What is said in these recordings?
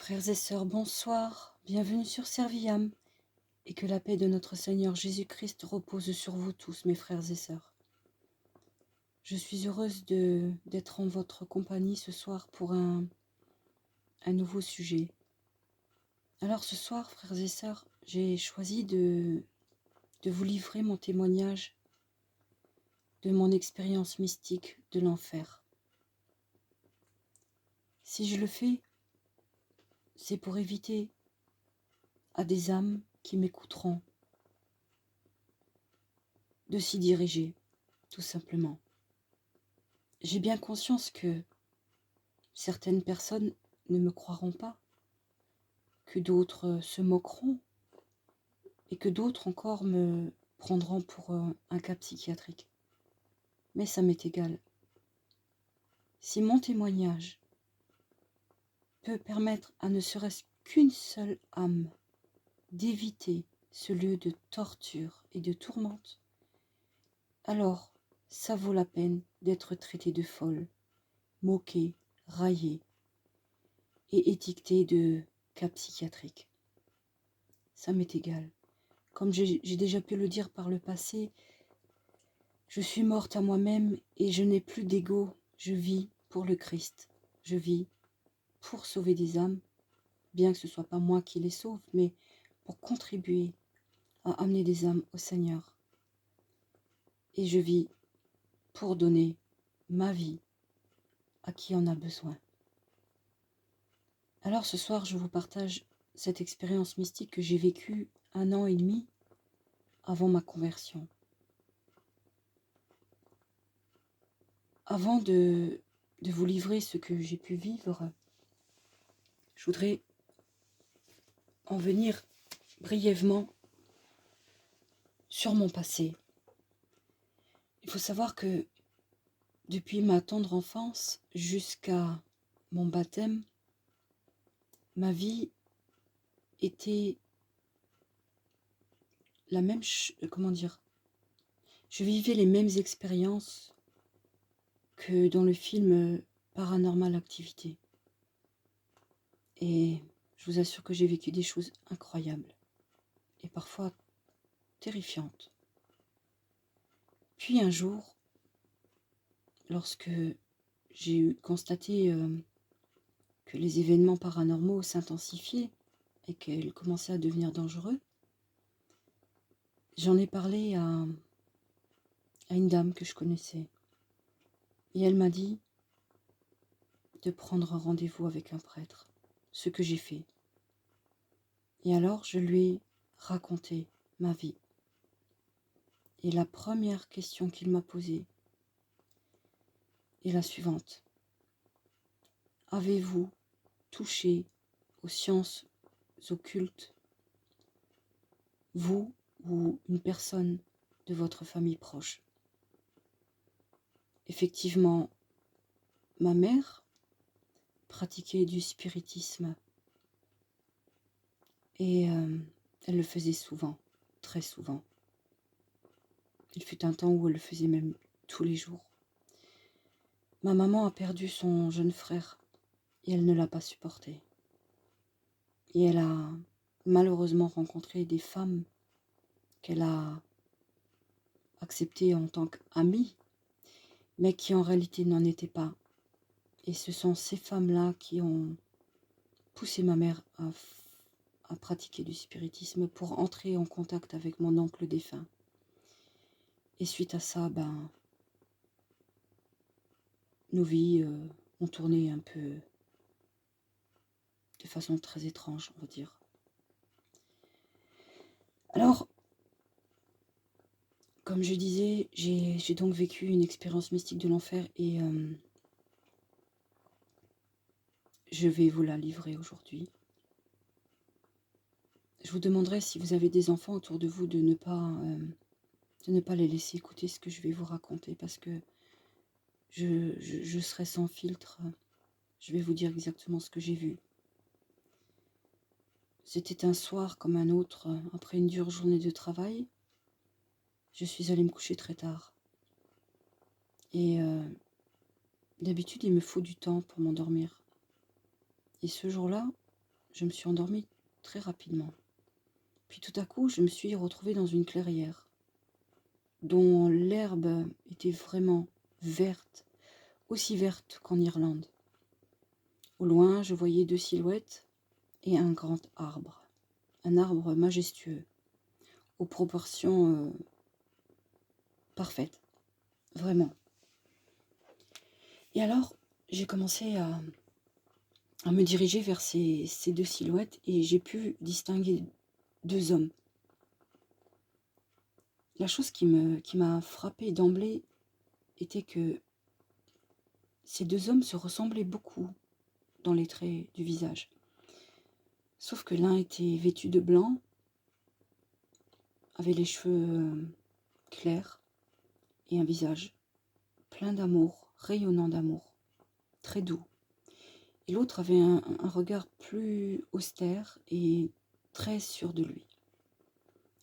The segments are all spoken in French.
Frères et sœurs, bonsoir, bienvenue sur Serviam, et que la paix de notre Seigneur Jésus-Christ repose sur vous tous, mes frères et sœurs. Je suis heureuse d'être en votre compagnie ce soir pour un nouveau sujet. Alors ce soir, frères et sœurs, j'ai choisi de vous livrer mon témoignage de mon expérience mystique de l'enfer. Si je le fais, c'est pour éviter à des âmes qui m'écouteront de s'y diriger, tout simplement. J'ai bien conscience que certaines personnes ne me croiront pas, que d'autres se moqueront et que d'autres encore me prendront pour un cas psychiatrique. Mais ça m'est égal. Si mon témoignage peut permettre à ne serait-ce qu'une seule âme d'éviter ce lieu de torture et de tourmente, alors ça vaut la peine d'être traité de folle, moqué, raillé et étiqueté de cas psychiatrique. Ça m'est égal. Comme j'ai déjà pu le dire par le passé, je suis morte à moi-même et je n'ai plus d'ego. Je vis pour le Christ. Je vis pour sauver des âmes, bien que ce ne soit pas moi qui les sauve, mais pour contribuer à amener des âmes au Seigneur. Et je vis pour donner ma vie à qui en a besoin. Alors ce soir, je vous partage cette expérience mystique que j'ai vécue 1 an et demi avant ma conversion. Avant de vous livrer ce que j'ai pu vivre, je voudrais en venir brièvement sur mon passé. Il faut savoir que depuis ma tendre enfance jusqu'à mon baptême, ma vie était la même, je vivais les mêmes expériences que dans le film Paranormal Activity. Et je vous assure que j'ai vécu des choses incroyables et parfois terrifiantes. Puis un jour, lorsque j'ai constaté que les événements paranormaux s'intensifiaient et qu'ils commençaient à devenir dangereux, j'en ai parlé à une dame que je connaissais. Et elle m'a dit de prendre un rendez-vous avec un prêtre, ce que j'ai fait. Et alors je lui ai raconté ma vie. Et la première question qu'il m'a posée est la suivante. Avez-vous touché aux sciences occultes, vous ou une personne de votre famille proche? Effectivement, ma mère pratiquait du spiritisme et elle le faisait souvent, très souvent. Il fut un temps où elle le faisait même tous les jours. Ma maman a perdu son jeune frère et elle ne l'a pas supporté. Et elle a malheureusement rencontré des femmes qu'elle a acceptées en tant qu'amies, mais qui en réalité n'en étaient pas. Et ce sont ces femmes-là qui ont poussé ma mère à pratiquer du spiritisme pour entrer en contact avec mon oncle défunt. Et suite à ça, nos vies ont tourné un peu de façon très étrange, on va dire. Alors, comme je disais, j'ai donc vécu une expérience mystique de l'enfer et je vais vous la livrer aujourd'hui. Je vous demanderai, si vous avez des enfants autour de vous, de ne pas les laisser écouter ce que je vais vous raconter, parce que je serai sans filtre. Je vais vous dire exactement ce que j'ai vu. C'était un soir comme un autre, après une dure journée de travail. Je suis allée me coucher très tard. Et d'habitude, il me faut du temps pour m'endormir. Et ce jour-là, je me suis endormie très rapidement. Puis tout à coup, je me suis retrouvée dans une clairière dont l'herbe était vraiment verte, aussi verte qu'en Irlande. Au loin, je voyais 2 silhouettes et un grand arbre. Un arbre majestueux, aux proportions parfaites, vraiment. Et alors, j'ai commencé à me diriger vers ces 2 silhouettes et j'ai pu distinguer 2 hommes. La chose qui m'a frappée d'emblée était que ces 2 hommes se ressemblaient beaucoup dans les traits du visage. Sauf que l'un était vêtu de blanc, avait les cheveux clairs et un visage plein d'amour, rayonnant d'amour, très doux. Et l'autre avait un regard plus austère et très sûr de lui.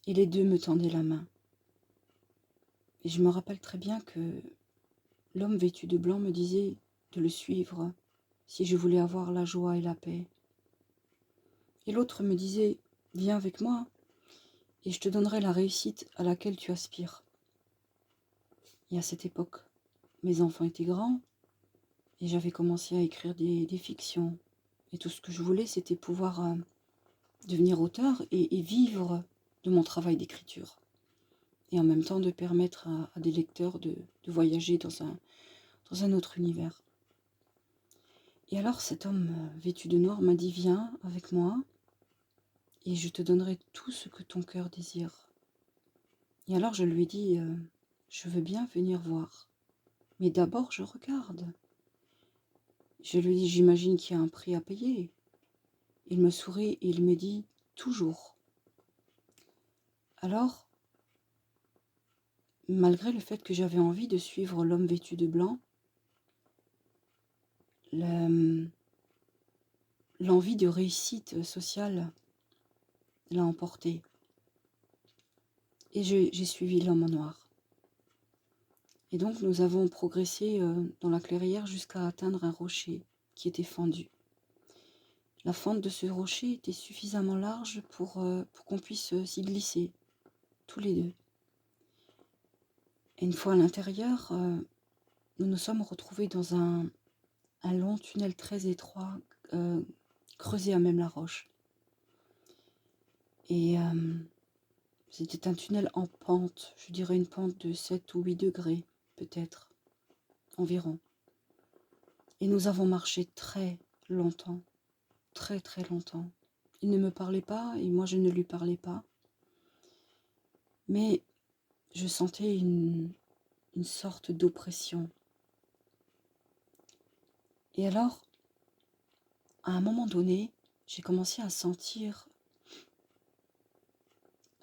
Et les 2 me tendaient la main. Et je me rappelle très bien que l'homme vêtu de blanc me disait de le suivre si je voulais avoir la joie et la paix. Et l'autre me disait, viens avec moi et je te donnerai la réussite à laquelle tu aspires. Et à cette époque, mes enfants étaient grands et j'avais commencé à écrire des fictions. Et tout ce que je voulais, c'était pouvoir devenir auteur et vivre de mon travail d'écriture. Et en même temps de permettre à des lecteurs de voyager dans un autre univers. Et alors cet homme vêtu de noir m'a dit, viens avec moi et je te donnerai tout ce que ton cœur désire. Et alors je lui ai dit, je veux bien venir voir, mais d'abord je regarde. Je lui ai dit, j'imagine qu'il y a un prix à payer. Il me sourit et il me dit, toujours. Alors, malgré le fait que j'avais envie de suivre l'homme vêtu de blanc, l'envie de réussite sociale l'a emporté. Et j'ai suivi l'homme en noir. Et donc nous avons progressé dans la clairière jusqu'à atteindre un rocher qui était fendu. La fente de ce rocher était suffisamment large pour qu'on puisse s'y glisser, tous les 2. Et une fois à l'intérieur, nous nous sommes retrouvés dans un long tunnel très étroit, creusé à même la roche. Et c'était un tunnel en pente, je dirais une pente de 7 ou 8 degrés, peut-être, environ. Et nous avons marché très longtemps, très très longtemps. Il ne me parlait pas et moi je ne lui parlais pas. Mais je sentais une sorte d'oppression. Et alors, à un moment donné, j'ai commencé à sentir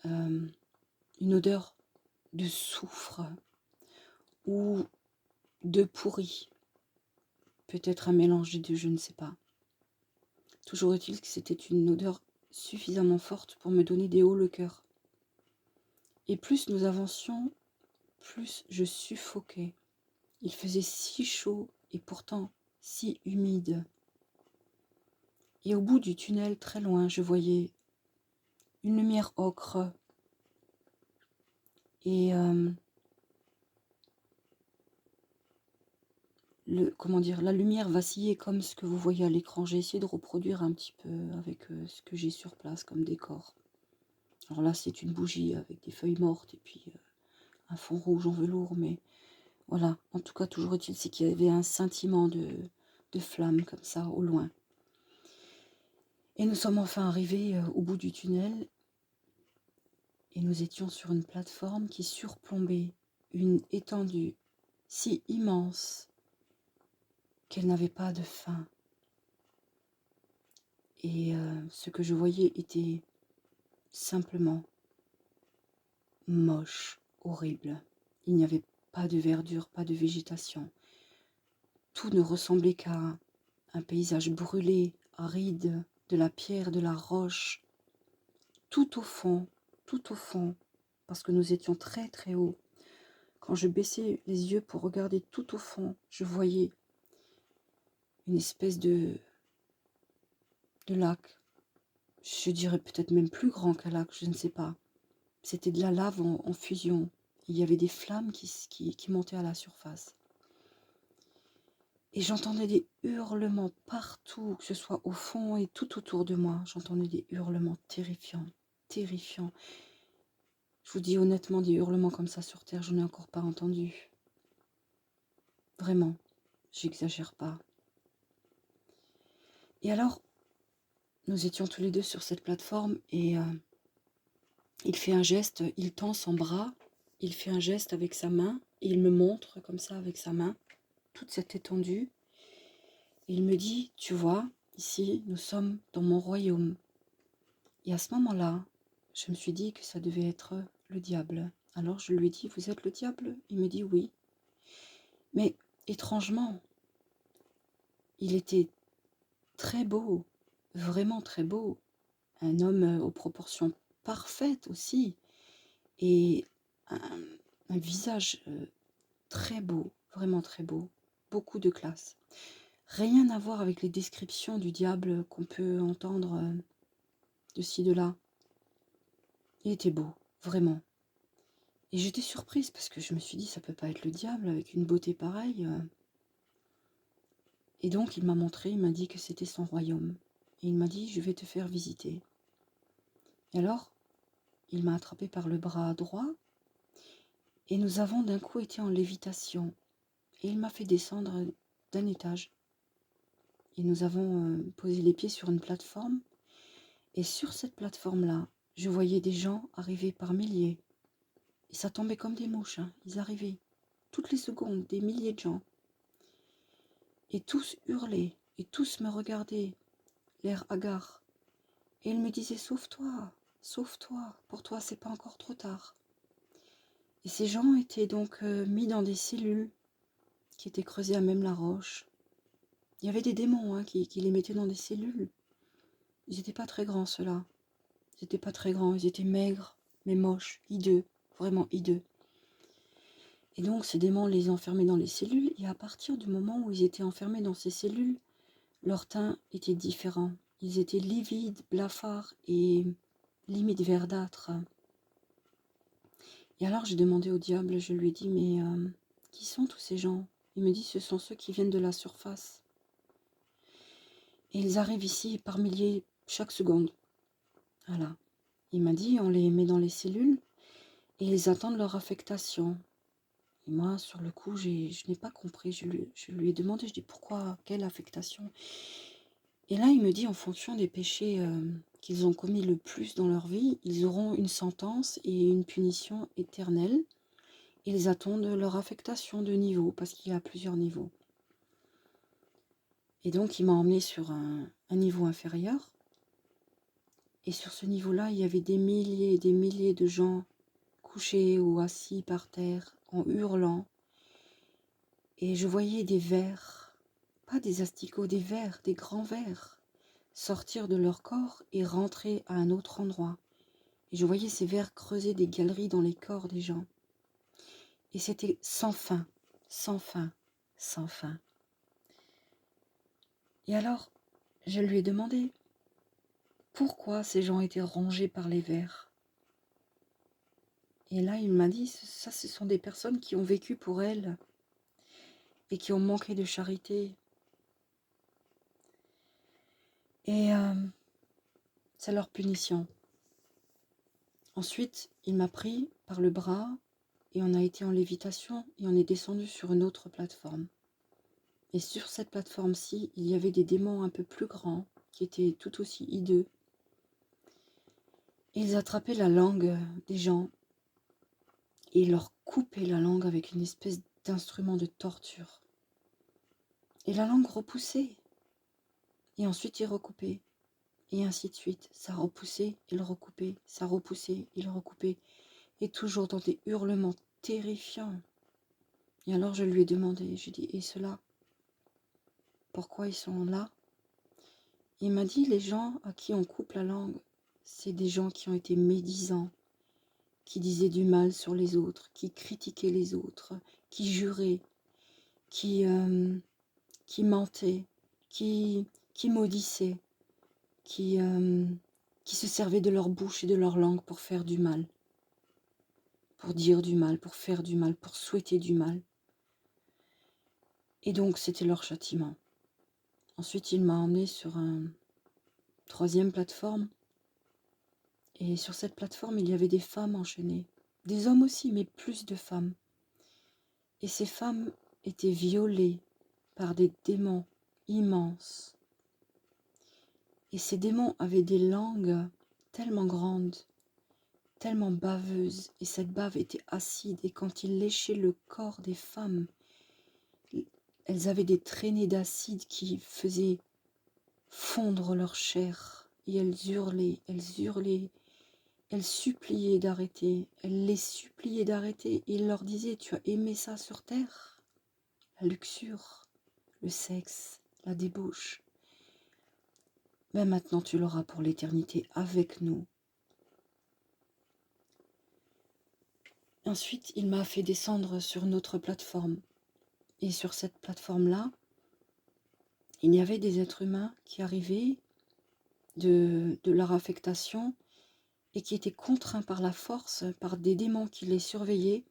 une odeur de soufre ou de pourri. Peut-être un mélange des 2, je ne sais pas. Toujours est-il que c'était une odeur suffisamment forte pour me donner des hauts le cœur. Et plus nous avancions, plus je suffoquais. Il faisait si chaud et pourtant si humide. Et au bout du tunnel, très loin, je voyais une lumière ocre. Et la lumière vacillait comme ce que vous voyez à l'écran. J'ai essayé de reproduire un petit peu avec ce que j'ai sur place comme décor. Alors là, c'est une bougie avec des feuilles mortes et puis un fond rouge en velours, mais voilà. En tout cas, toujours est-il, c'est qu'il y avait un scintillement de flammes comme ça, au loin. Et nous sommes enfin arrivés au bout du tunnel et nous étions sur une plateforme qui surplombait une étendue si immense qu'elle n'avait pas de fin. Et ce que je voyais était simplement moche, horrible. Il n'y avait pas de verdure, pas de végétation. Tout ne ressemblait qu'à un paysage brûlé, aride, de la pierre, de la roche. Tout au fond, parce que nous étions très très haut. Quand je baissais les yeux pour regarder tout au fond, je voyais une espèce de lac je dirais peut-être même plus grand qu'un lac, je ne sais pas. C'était de la lave en fusion. Il y avait des flammes qui montaient à la surface. Et j'entendais des hurlements partout, que ce soit au fond et tout autour de moi. J'entendais des hurlements terrifiants, terrifiants. Je vous dis honnêtement, des hurlements comme ça sur Terre, je n'en ai encore pas entendu. Vraiment, j'exagère pas. Et alors, nous étions tous les deux sur cette plateforme et il fait un geste, il tend son bras, il fait un geste avec sa main et il me montre comme ça avec sa main toute cette étendue. Et il me dit, tu vois, ici, nous sommes dans mon royaume. Et à ce moment-là, je me suis dit que ça devait être le diable. Alors je lui ai dit, vous êtes le diable? Il me dit oui. Mais étrangement, il était très beau, vraiment très beau. Un homme aux proportions parfaites aussi. Et un visage très beau, vraiment très beau. Beaucoup de classe. Rien à voir avec les descriptions du diable qu'on peut entendre de ci, de là. Il était beau, vraiment. Et j'étais surprise parce que je me suis dit, ça peut pas être le diable avec une beauté pareille. Et donc il m'a montré, il m'a dit que c'était son royaume. Et il m'a dit, je vais te faire visiter. Et alors, il m'a attrapé par le bras droit et nous avons d'un coup été en lévitation. Et il m'a fait descendre d'un étage. Et nous avons posé les pieds sur une plateforme. Et sur cette plateforme-là, je voyais des gens arriver par milliers. Et ça tombait comme des mouches, hein. Ils arrivaient toutes les secondes, des milliers de gens. Et tous hurlaient, et tous me regardaient, l'air hagard. Et ils me disaient, sauve-toi, sauve-toi, pour toi c'est pas encore trop tard. Et ces gens étaient donc mis dans des cellules qui étaient creusées à même la roche. Il y avait des démons qui les mettaient dans des cellules. Ils n'étaient pas très grands ceux-là. Ils n'étaient pas très grands, ils étaient maigres, mais moches, hideux, vraiment hideux. Et donc ces démons les enfermaient dans les cellules, et à partir du moment où ils étaient enfermés dans ces cellules, leur teint était différent. Ils étaient livides, blafards et limite verdâtres. Et alors j'ai demandé au diable, je lui ai dit, mais qui sont tous ces gens? Il me dit, ce sont ceux qui viennent de la surface. Et ils arrivent ici par milliers chaque seconde. Voilà. Il m'a dit, on les met dans les cellules et ils attendent leur affectation. Et moi, sur le coup, je n'ai pas compris. Je lui ai demandé, je dis, pourquoi? Quelle affectation? Et là, il me dit, en fonction des péchés qu'ils ont commis le plus dans leur vie, ils auront une sentence et une punition éternelle. Ils attendent leur affectation de niveau, parce qu'il y a plusieurs niveaux. Et donc, il m'a emmené sur un niveau inférieur. Et sur ce niveau-là, il y avait des milliers et des milliers de gens couchés ou assis par terre, en hurlant. Et je voyais des vers, pas des asticots, des vers, des grands vers, sortir de leur corps et rentrer à un autre endroit. Et je voyais ces vers creuser des galeries dans les corps des gens. Et c'était sans fin, sans fin, sans fin. Et alors, je lui ai demandé pourquoi ces gens étaient rongés par les vers. Et là, il m'a dit, ça, ce sont des personnes qui ont vécu pour elles et qui ont manqué de charité. Et c'est leur punition. Ensuite, il m'a pris par le bras et on a été en lévitation et on est descendu sur une autre plateforme. Et sur cette plateforme-ci, il y avait des démons un peu plus grands qui étaient tout aussi hideux. Et ils attrapaient la langue des gens et ils leur coupaient la langue avec une espèce d'instrument de torture. Et la langue repoussait. Et ensuite, ils recoupaient. Et ainsi de suite. Ça repoussait, ils recoupaient. Ça repoussait, ils recoupaient. Et toujours dans des hurlements terrifiants. Et alors je lui ai demandé, j'ai dit, et ceux-là, pourquoi ils sont là? Il m'a dit, les gens à qui on coupe la langue, c'est des gens qui ont été médisants, qui disaient du mal sur les autres, qui critiquaient les autres, qui juraient, qui mentaient, qui maudissaient, qui qui se servaient de leur bouche et de leur langue pour faire du mal, pour dire du mal, pour faire du mal, pour souhaiter du mal. Et donc c'était leur châtiment. Ensuite il m'a emmené sur une troisième plateforme, et sur cette plateforme il y avait des femmes enchaînées, des hommes aussi, mais plus de femmes. Et ces femmes étaient violées par des démons immenses. Et ces démons avaient des langues tellement grandes, tellement baveuses, et cette bave était acide, et quand ils léchaient le corps des femmes, elles avaient des traînées d'acide qui faisaient fondre leur chair, et elles hurlaient, elles suppliaient d'arrêter, elles les suppliaient d'arrêter, et ils leur disaient: tu as aimé ça sur terre, la luxure, le sexe, la débauche. Mais maintenant tu l'auras pour l'éternité avec nous. Ensuite, il m'a fait descendre sur une autre plateforme. Et sur cette plateforme-là, il y avait des êtres humains qui arrivaient de leur affectation et qui étaient contraints par la force, par des démons qui les surveillaient,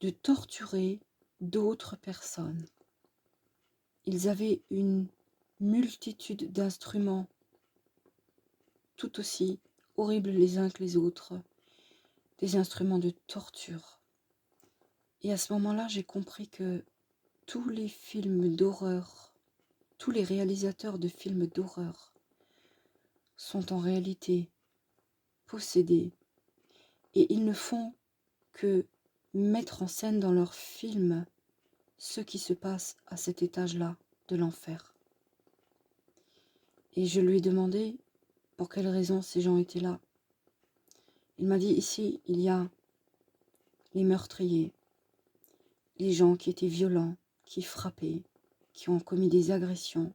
de torturer d'autres personnes. Ils avaient une multitude d'instruments tout aussi horribles les uns que les autres, des instruments de torture. Et à ce moment-là, j'ai compris que tous les films d'horreur, tous les réalisateurs de films d'horreur sont en réalité possédés, et ils ne font que mettre en scène dans leurs films ce qui se passe à cet étage-là de l'enfer. Et je lui ai demandé pour quelle raison ces gens étaient là. Il m'a dit: ici, il y a les meurtriers, les gens qui étaient violents, qui frappaient, qui ont commis des agressions,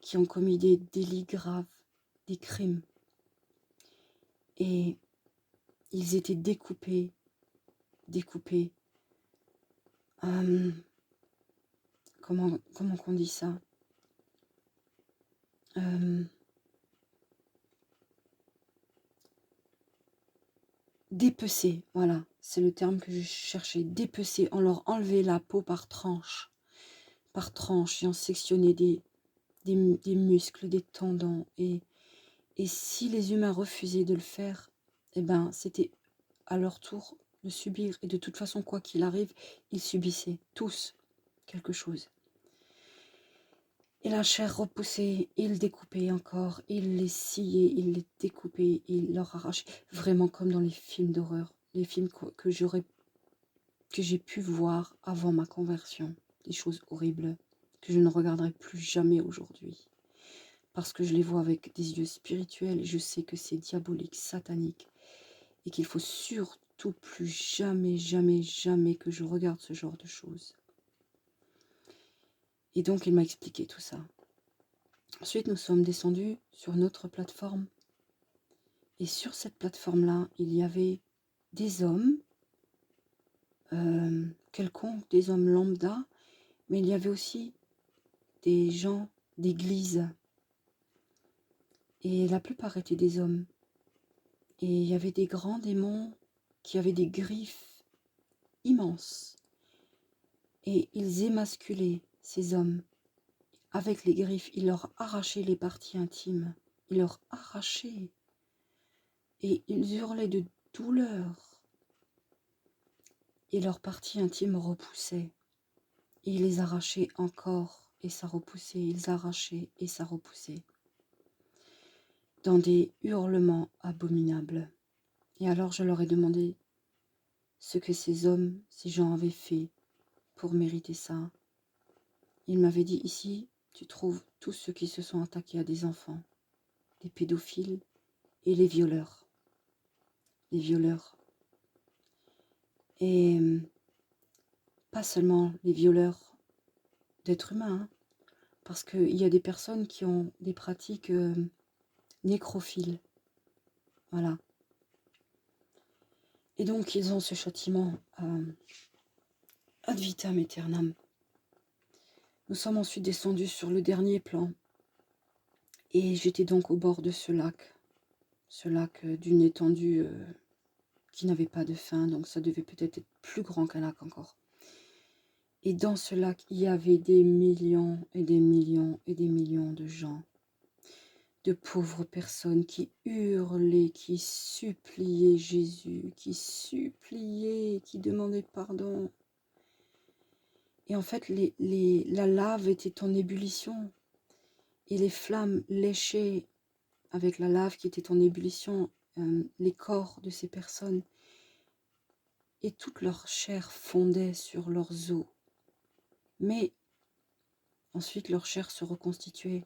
qui ont commis des délits graves, des crimes. Et ils étaient découpés. Comment qu'on dit ça? Dépecés, voilà, c'est le terme que je cherchais. Dépecés, on leur enlevait la peau par tranche, et on sectionnait des muscles, des tendons. Et si les humains refusaient de le faire, eh ben, c'était à leur tour de subir. Et de toute façon, quoi qu'il arrive, ils subissaient tous quelque chose. Et la chair repoussée, il découpait encore, il les sciait, il les découpait, il leur arrachait. Vraiment comme dans les films d'horreur, les films que j'ai pu voir avant ma conversion. Des choses horribles que je ne regarderai plus jamais aujourd'hui. Parce que je les vois avec des yeux spirituels et je sais que c'est diabolique, satanique. Et qu'il faut surtout plus jamais, jamais, jamais que je regarde ce genre de choses. Et donc il m'a expliqué tout ça. Ensuite, nous sommes descendus sur une autre plateforme. Et sur cette plateforme-là, il y avait des hommes, quelconques, des hommes lambda, mais il y avait aussi des gens d'église. Et la plupart étaient des hommes. Et il y avait des grands démons qui avaient des griffes immenses. Et ils émasculaient ces hommes. Avec les griffes, ils leur arrachaient les parties intimes. Ils leur arrachaient. Et ils hurlaient de douleur. Et leurs parties intimes repoussaient. Et ils les arrachaient encore, et ça repoussait. Ils arrachaient, et ça repoussait. Dans des hurlements abominables. Et alors je leur ai demandé ce que ces hommes, ces gens avaient fait pour mériter ça. Ils m'avaient dit: ici, tu trouves tous ceux qui se sont attaqués à des enfants, des pédophiles et les violeurs. Les violeurs. Et pas seulement les violeurs d'êtres humains, hein, parce qu'il y a des personnes qui ont des pratiques nécrophiles. Voilà. Et donc ils ont ce châtiment ad vitam aeternam. Nous sommes ensuite descendus sur le dernier plan. Et j'étais donc au bord de ce lac. Ce lac d'une étendue qui n'avait pas de fin, donc ça devait peut-être être plus grand qu'un lac encore. Et dans ce lac, il y avait des millions et des millions et des millions de gens, de pauvres personnes qui hurlaient, qui suppliaient Jésus, qui suppliaient, qui demandaient pardon. Et en fait, la lave était en ébullition et les flammes léchaient avec la lave qui était en ébullition les corps de ces personnes. Et toute leur chair fondait sur leurs os. Mais ensuite, leur chair se reconstituait.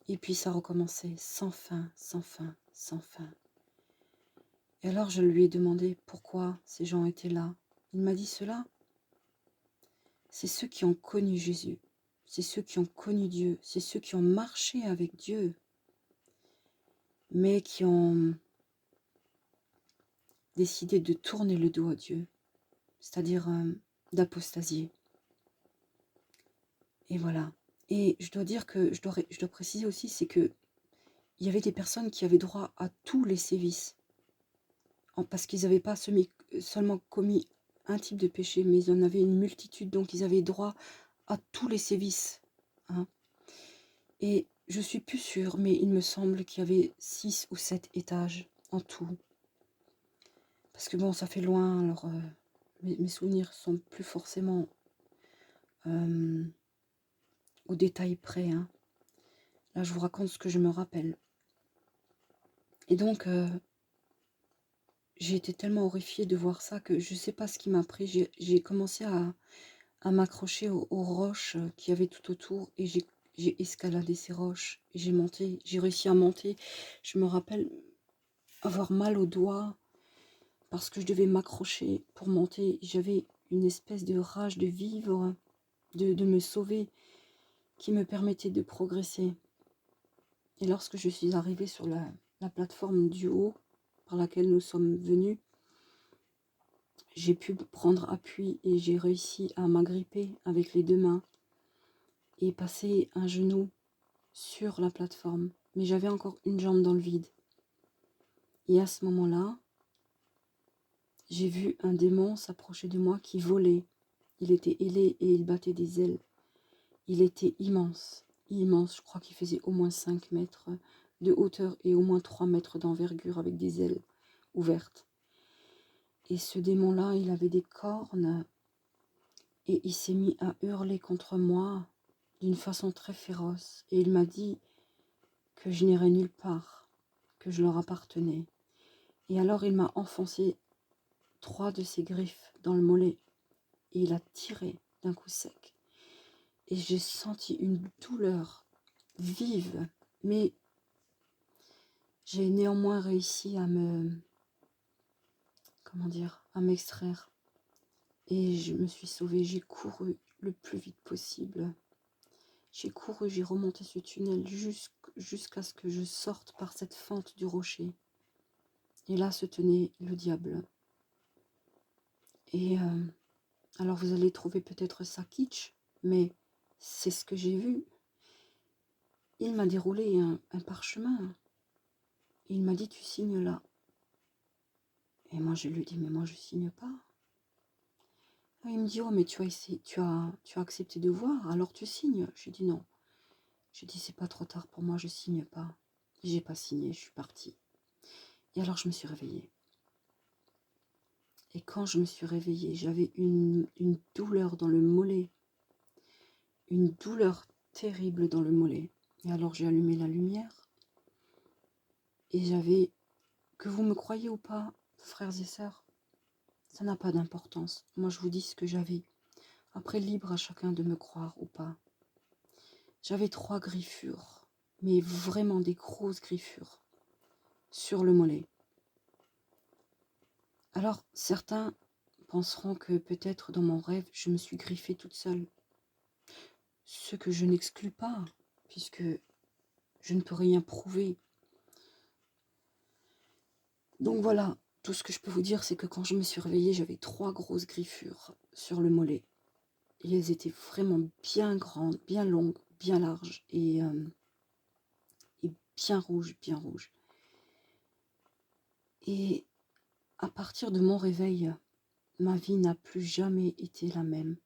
Et puis ça recommençait, sans fin, sans fin, sans fin. Et alors je lui ai demandé pourquoi ces gens étaient là. Il m'a dit cela. C'est ceux qui ont connu Jésus. C'est ceux qui ont connu Dieu. C'est ceux qui ont marché avec Dieu. Mais qui ont décidé de tourner le dos à Dieu. C'est-à-dire d'apostasier. Et voilà. Et je dois dire que, je dois préciser aussi, c'est que il y avait des personnes qui avaient droit à tous les sévices. Parce qu'ils n'avaient pas seulement commis un type de péché, mais ils en avaient une multitude, donc ils avaient droit à tous les sévices. Hein. Et je suis plus sûre, mais il me semble qu'il y avait 6 ou 7 étages en tout. Parce que bon, ça fait loin, alors mes souvenirs sont plus forcément au détail près. Hein. Là, je vous raconte ce que je me rappelle. Et donc, j'ai été tellement horrifiée de voir ça que je ne sais pas ce qui m'a pris. J'ai commencé à m'accrocher aux roches qu'il y avait tout autour et j'ai escaladé ces roches. Et j'ai réussi à monter. Je me rappelle avoir mal aux doigts parce que je devais m'accrocher pour monter. J'avais une espèce de rage de vivre, de me sauver qui me permettait de progresser. Et lorsque je suis arrivée sur la plateforme du haut par laquelle nous sommes venus, j'ai pu prendre appui et j'ai réussi à m'agripper avec les 2 mains et passer un genou sur la plateforme. Mais j'avais encore une jambe dans le vide. Et à ce moment-là, j'ai vu un démon s'approcher de moi qui volait. Il était ailé et il battait des ailes. Il était immense, immense. Je crois qu'il faisait au moins 5 mètres de hauteur et au moins 3 mètres d'envergure avec des ailes ouvertes. Et ce démon-là, il avait des cornes et il s'est mis à hurler contre moi d'une façon très féroce. Et il m'a dit que je n'irais nulle part, que je leur appartenais. Et alors il m'a enfoncé 3 de ses griffes dans le mollet et il a tiré d'un coup sec. Et j'ai senti une douleur vive, mais j'ai néanmoins réussi à à m'extraire. Et je me suis sauvée, j'ai couru le plus vite possible. J'ai couru, j'ai remonté ce tunnel jusqu'à ce que je sorte par cette fente du rocher. Et là se tenait le diable. Et alors vous allez trouver peut-être ça kitsch, mais c'est ce que j'ai vu. Il m'a déroulé un parchemin. Et il m'a dit, tu signes là. Et moi je lui ai dit, mais moi je signe pas. Et il me dit, oh mais tu as accepté de voir, alors tu signes. J'ai dit non. J'ai dit, c'est pas trop tard pour moi, je signe pas. J'ai pas signé, je suis partie. Et alors je me suis réveillée. Et quand je me suis réveillée, j'avais une douleur dans le mollet. Une douleur terrible dans le mollet. Et alors j'ai allumé la lumière. Et j'avais, que vous me croyez ou pas, frères et sœurs, ça n'a pas d'importance. Moi je vous dis ce que j'avais. Après, libre à chacun de me croire ou pas. J'avais 3 griffures, mais vraiment des grosses griffures, sur le mollet. Alors, certains penseront que peut-être dans mon rêve, je me suis griffée toute seule. Ce que je n'exclus pas, puisque je ne peux rien prouver. Donc voilà, tout ce que je peux vous dire, c'est que quand je me suis réveillée, j'avais 3 grosses griffures sur le mollet. Et elles étaient vraiment bien grandes, bien longues, bien larges et bien rouges, bien rouges. Et à partir de mon réveil, ma vie n'a plus jamais été la même.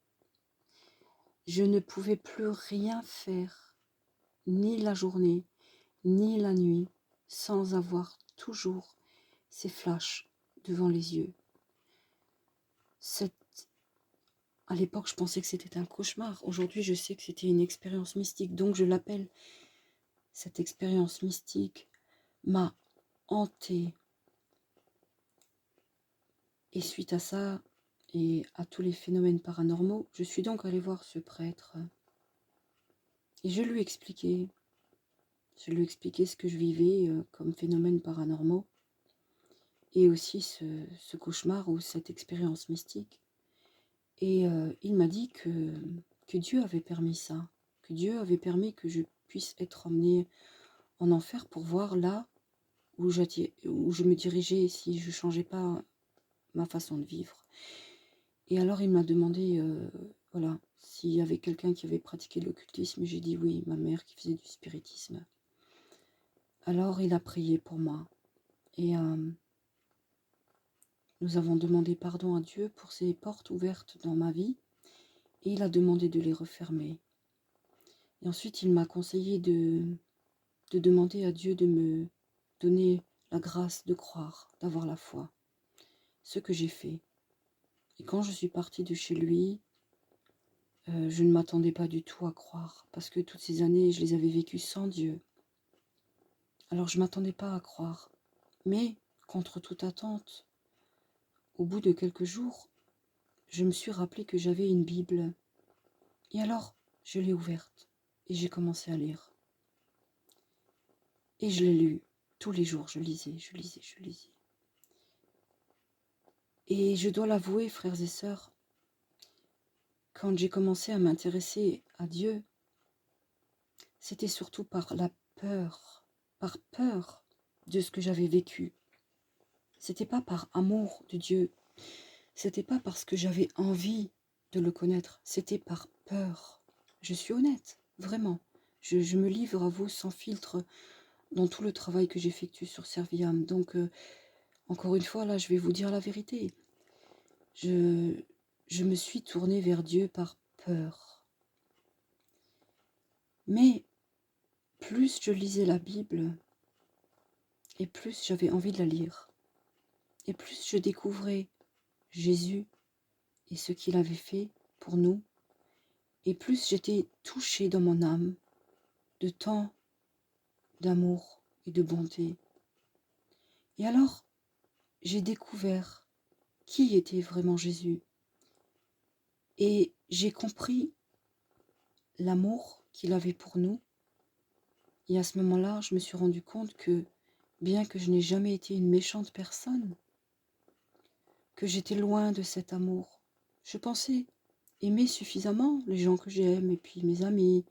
Je ne pouvais plus rien faire, ni la journée, ni la nuit, sans avoir toujours ces flashs devant les yeux. À l'époque, je pensais que c'était un cauchemar. Aujourd'hui, je sais que c'était une expérience mystique, donc je l'appelle. Cette expérience mystique m'a hantée. Et suite à ça, et à tous les phénomènes paranormaux, je suis donc allée voir ce prêtre. Et je lui ai expliqué ce que je vivais comme phénomènes paranormaux. Et aussi ce cauchemar ou cette expérience mystique. Et il m'a dit que Dieu avait permis ça, que Dieu avait permis que je puisse être emmenée en enfer pour voir là où je me dirigeais si je ne changeais pas ma façon de vivre. Et alors il m'a demandé voilà, s'il y avait quelqu'un qui avait pratiqué de l'occultisme. J'ai dit oui, ma mère qui faisait du spiritisme. Alors il a prié pour moi. Et nous avons demandé pardon à Dieu pour ces portes ouvertes dans ma vie. Et il a demandé de les refermer. Et ensuite, il m'a conseillé de demander à Dieu de me donner la grâce de croire, d'avoir la foi. Ce que j'ai fait. Et quand je suis partie de chez lui, je ne m'attendais pas du tout à croire. Parce que toutes ces années, je les avais vécues sans Dieu. Alors je ne m'attendais pas à croire. Mais, contre toute attente, au bout de quelques jours, je me suis rappelé que j'avais une Bible. Et alors, je l'ai ouverte. Et j'ai commencé à lire. Et je l'ai lu. Tous les jours, je lisais. Et je dois l'avouer, frères et sœurs, quand j'ai commencé à m'intéresser à Dieu, c'était surtout par peur de ce que j'avais vécu. C'était pas par amour de Dieu, c'était pas parce que j'avais envie de le connaître, c'était par peur. Je suis honnête, vraiment. Je me livre à vous sans filtre dans tout le travail que j'effectue sur Serviam. Donc, encore une fois, là, je vais vous dire la vérité. Je me suis tournée vers Dieu par peur. Mais plus je lisais la Bible, et plus j'avais envie de la lire, et plus je découvrais Jésus et ce qu'il avait fait pour nous, et plus j'étais touchée dans mon âme de tant d'amour et de bonté. Et alors, j'ai découvert qui était vraiment Jésus, et j'ai compris l'amour qu'il avait pour nous. Et à ce moment-là, je me suis rendu compte que, bien que je n'ai jamais été une méchante personne, que j'étais loin de cet amour. Je pensais aimer suffisamment les gens que j'aime et puis mes amis,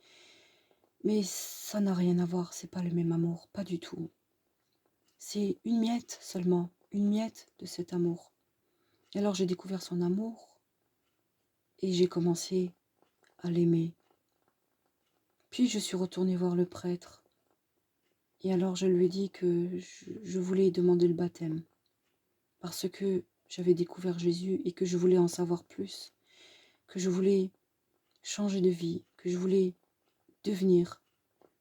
mais ça n'a rien à voir, c'est pas le même amour, pas du tout. C'est une miette seulement, une miette de cet amour. Et alors j'ai découvert son amour et j'ai commencé à l'aimer. Puis je suis retournée voir le prêtre et alors je lui ai dit que je voulais demander le baptême parce que j'avais découvert Jésus et que je voulais en savoir plus, que je voulais changer de vie, que je voulais devenir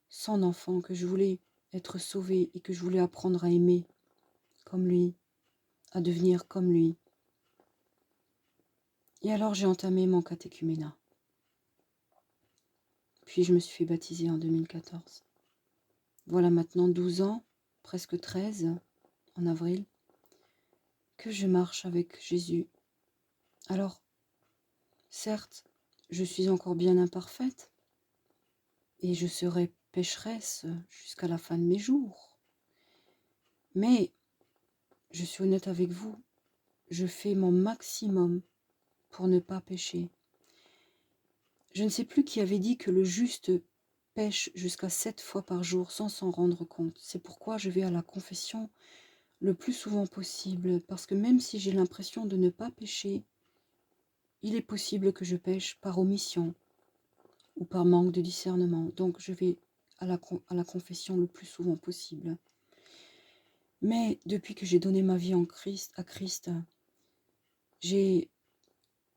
son enfant, que je voulais être sauvée et que je voulais apprendre à aimer comme lui, à devenir comme lui. Et alors j'ai entamé mon catéchuménat. Puis je me suis fait baptiser en 2014. Voilà maintenant 12 ans, presque 13 en avril, que je marche avec Jésus. Alors, certes, je suis encore bien imparfaite et je serai pécheresse jusqu'à la fin de mes jours. Mais, je suis honnête avec vous, je fais mon maximum pour ne pas pécher. Je ne sais plus qui avait dit que le juste pêche jusqu'à 7 fois par jour sans s'en rendre compte. C'est pourquoi je vais à la confession le plus souvent possible, parce que même si j'ai l'impression de ne pas pécher, il est possible que je pêche par omission ou par manque de discernement. Donc je vais à la confession le plus souvent possible. Mais depuis que j'ai donné ma vie à Christ, j'ai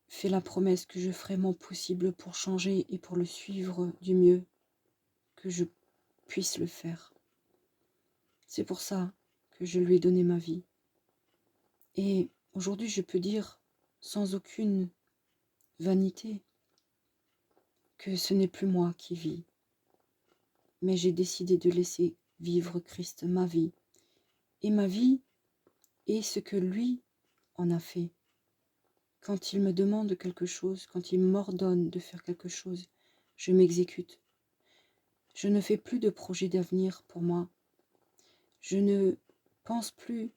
fait la promesse que je ferai mon possible pour changer et pour le suivre du mieux que je puisse le faire. C'est pour ça que je lui ai donné ma vie. Et aujourd'hui, je peux dire sans aucune vanité que ce n'est plus moi qui vis, mais j'ai décidé de laisser vivre Christ ma vie. Et ma vie est ce que lui en a fait. Quand il me demande quelque chose, quand il m'ordonne de faire quelque chose, je m'exécute. Je ne fais plus de projet d'avenir pour moi. Je ne pense plus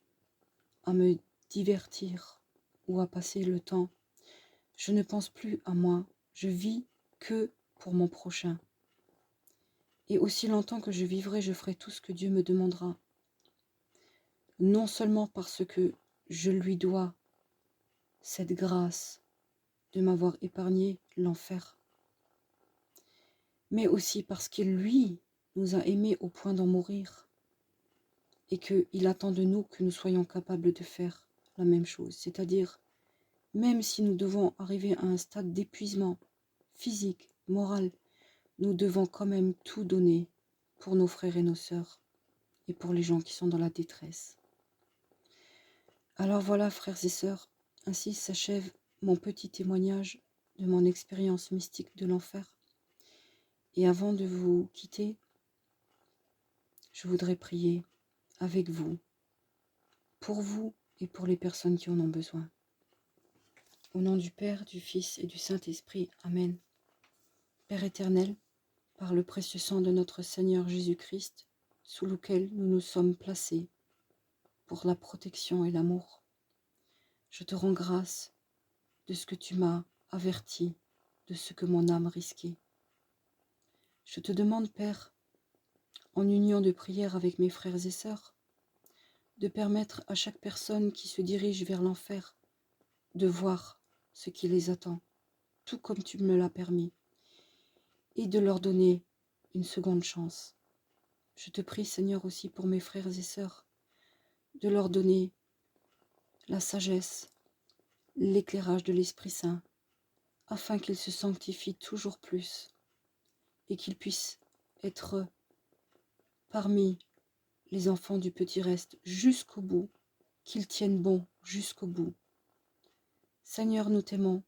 à me divertir ou à passer le temps. Je ne pense plus à moi. Je vis que pour mon prochain. Et aussi longtemps que je vivrai, je ferai tout ce que Dieu me demandera. Non seulement parce que je lui dois cette grâce de m'avoir épargné l'enfer, mais aussi parce qu'il, lui, nous a aimés au point d'en mourir et qu'il attend de nous que nous soyons capables de faire la même chose. C'est-à-dire, même si nous devons arriver à un stade d'épuisement physique, moral, nous devons quand même tout donner pour nos frères et nos sœurs et pour les gens qui sont dans la détresse. Alors voilà, frères et sœurs, ainsi s'achève mon petit témoignage de mon expérience mystique de l'enfer. Et avant de vous quitter, je voudrais prier avec vous, pour vous et pour les personnes qui en ont besoin. Au nom du Père, du Fils et du Saint-Esprit, Amen. Père éternel, par le précieux sang de notre Seigneur Jésus-Christ, sous lequel nous nous sommes placés pour la protection et l'amour, je te rends grâce de ce que tu m'as averti, de ce que mon âme risquait. Je te demande, Père, en union de prière avec mes frères et sœurs, de permettre à chaque personne qui se dirige vers l'enfer de voir ce qui les attend, tout comme tu me l'as permis, et de leur donner une seconde chance. Je te prie, Seigneur, aussi pour mes frères et sœurs, de leur donner la sagesse, l'éclairage de l'Esprit Saint, afin qu'ils se sanctifient toujours plus et qu'ils puissent être parmi les enfants du petit reste jusqu'au bout, qu'ils tiennent bon jusqu'au bout. Seigneur, nous t'aimons.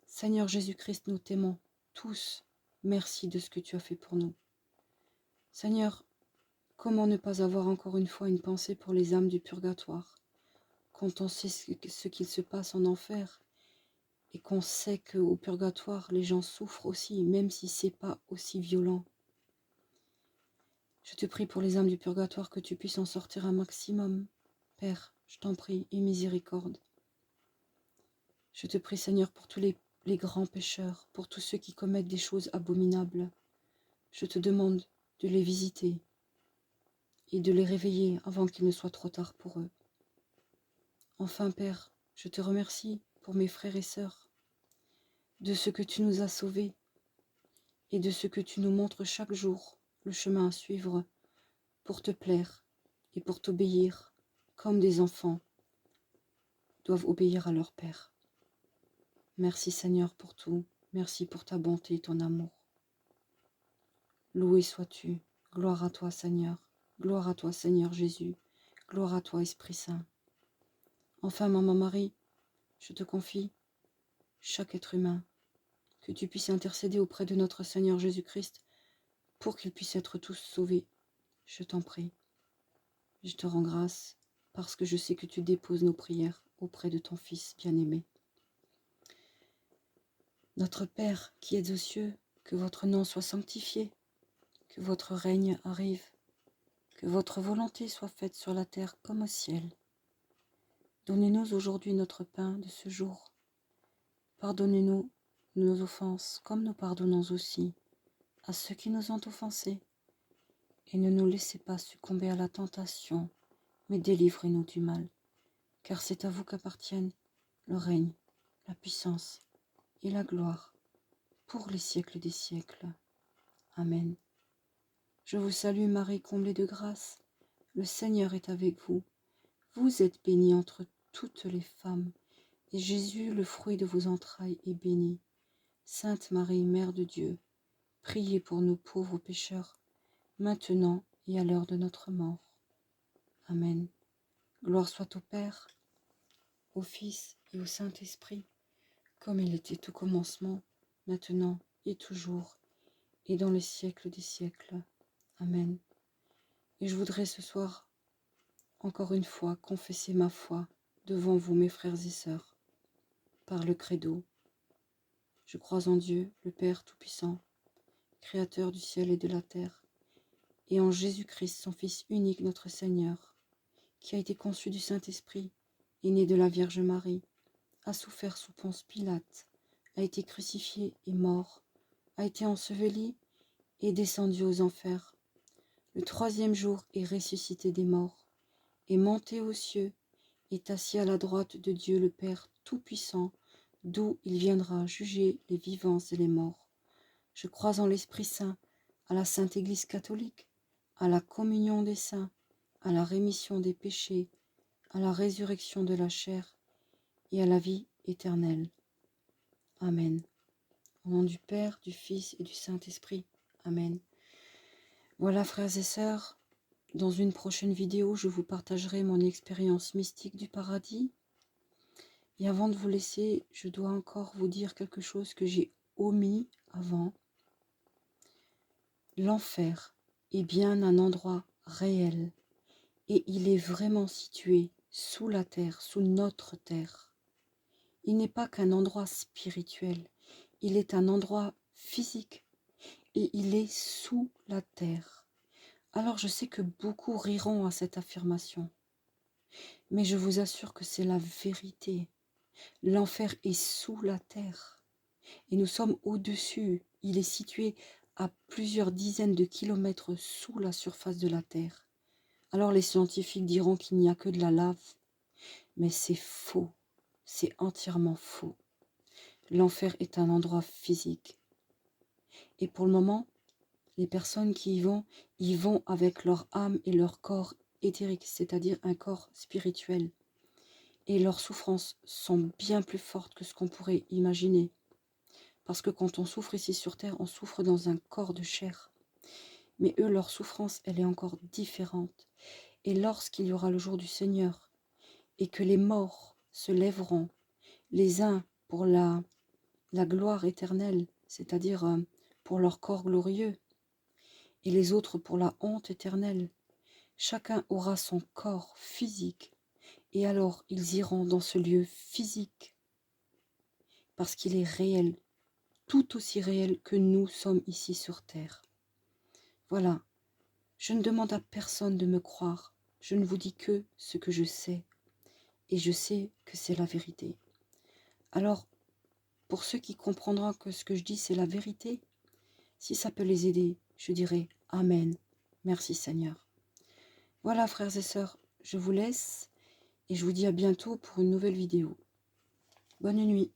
Seigneur Jésus-Christ, nous t'aimons tous. Merci de ce que tu as fait pour nous. Seigneur, comment ne pas avoir encore une fois une pensée pour les âmes du purgatoire, quand on sait ce qu'il se passe en enfer, et qu'on sait qu'au purgatoire, les gens souffrent aussi, même si c'est pas aussi violent. Je te prie pour les âmes du purgatoire que tu puisses en sortir un maximum. Père, je t'en prie, aie miséricorde. Je te prie, Seigneur, pour tous les grands pécheurs, pour tous ceux qui commettent des choses abominables. Je te demande de les visiter et de les réveiller avant qu'il ne soit trop tard pour eux. Enfin, Père, je te remercie pour mes frères et sœurs, de ce que tu nous as sauvés et de ce que tu nous montres chaque jour, le chemin à suivre pour te plaire et pour t'obéir, comme des enfants doivent obéir à leur Père. Merci Seigneur pour tout, merci pour ta bonté et ton amour. Loué sois-tu, gloire à toi Seigneur, gloire à toi Seigneur Jésus, gloire à toi Esprit Saint. Enfin, Maman Marie, je te confie chaque être humain, que tu puisses intercéder auprès de notre Seigneur Jésus-Christ pour qu'ils puissent être tous sauvés. Je t'en prie. Je te rends grâce parce que je sais que tu déposes nos prières auprès de ton Fils bien-aimé. Notre Père qui es aux cieux, que votre nom soit sanctifié, que votre règne arrive, que votre volonté soit faite sur la terre comme au ciel. Donnez-nous aujourd'hui notre pain de ce jour. Pardonnez-nous nos offenses comme nous pardonnons aussi à ceux qui nous ont offensés. Et ne nous laissez pas succomber à la tentation, mais délivrez-nous du mal. Car c'est à vous qu'appartiennent le règne, la puissance et la gloire pour les siècles des siècles. Amen. Je vous salue Marie, comblée de grâce. le Seigneur est avec vous. Vous êtes bénie entre toutes les femmes, et Jésus, le fruit de vos entrailles, est béni. Sainte Marie, Mère de Dieu, priez pour nous pauvres pécheurs, maintenant et à l'heure de notre mort. Amen. Gloire soit au Père, au Fils et au Saint-Esprit, comme il était au commencement, maintenant et toujours, et dans les siècles des siècles. Amen. Et je voudrais ce soir, encore une fois, confesser ma foi devant vous, mes frères et sœurs, par le credo. Je crois en Dieu, le Père Tout-Puissant, Créateur du ciel et de la terre, et en Jésus-Christ, son Fils unique, notre Seigneur, qui a été conçu du Saint-Esprit, est né de la Vierge Marie, a souffert sous Ponce Pilate, a été crucifié et mort, a été enseveli et descendu aux enfers. Le troisième jour est ressuscité des morts, est monté aux cieux, est assis à la droite de Dieu le Père Tout-Puissant, d'où il viendra juger les vivants et les morts. Je crois en l'Esprit Saint, à la Sainte Église catholique, à la communion des saints, à la rémission des péchés, à la résurrection de la chair et à la vie éternelle. Amen. Au nom du Père, du Fils et du Saint-Esprit. Amen. Voilà, frères et sœurs, dans une prochaine vidéo, je vous partagerai mon expérience mystique du paradis. Et avant de vous laisser, je dois encore vous dire quelque chose que j'ai omis avant. L'enfer est bien un endroit réel et il est vraiment situé sous la terre, sous notre terre. Il n'est pas qu'un endroit spirituel, il est un endroit physique et il est sous la terre. Alors je sais que beaucoup riront à cette affirmation, mais je vous assure que c'est la vérité. L'enfer est sous la terre et nous sommes au-dessus. Il est situé à plusieurs dizaines de kilomètres sous la surface de la terre. Alors les scientifiques diront qu'il n'y a que de la lave, mais c'est faux, c'est entièrement faux. L'enfer est un endroit physique. Et pour le moment, les personnes qui y vont avec leur âme et leur corps éthérique, c'est-à-dire un corps spirituel. Et leurs souffrances sont bien plus fortes que ce qu'on pourrait imaginer. Parce que quand on souffre ici sur Terre, on souffre dans un corps de chair. Mais eux, leur souffrance, elle est encore différente. Et lorsqu'il y aura le jour du Seigneur, et que les morts se lèveront, les uns pour la gloire éternelle, c'est-à-dire pour leur corps glorieux, et les autres pour la honte éternelle, chacun aura son corps physique, et alors ils iront dans ce lieu physique, parce qu'il est réel, tout aussi réel que nous sommes ici sur terre. Voilà, je ne demande à personne de me croire, je ne vous dis que ce que je sais, et je sais que c'est la vérité. Alors, pour ceux qui comprendront que ce que je dis c'est la vérité, si ça peut les aider, je dirai Amen, merci Seigneur. Voilà frères et sœurs, je vous laisse et je vous dis à bientôt pour une nouvelle vidéo. Bonne nuit.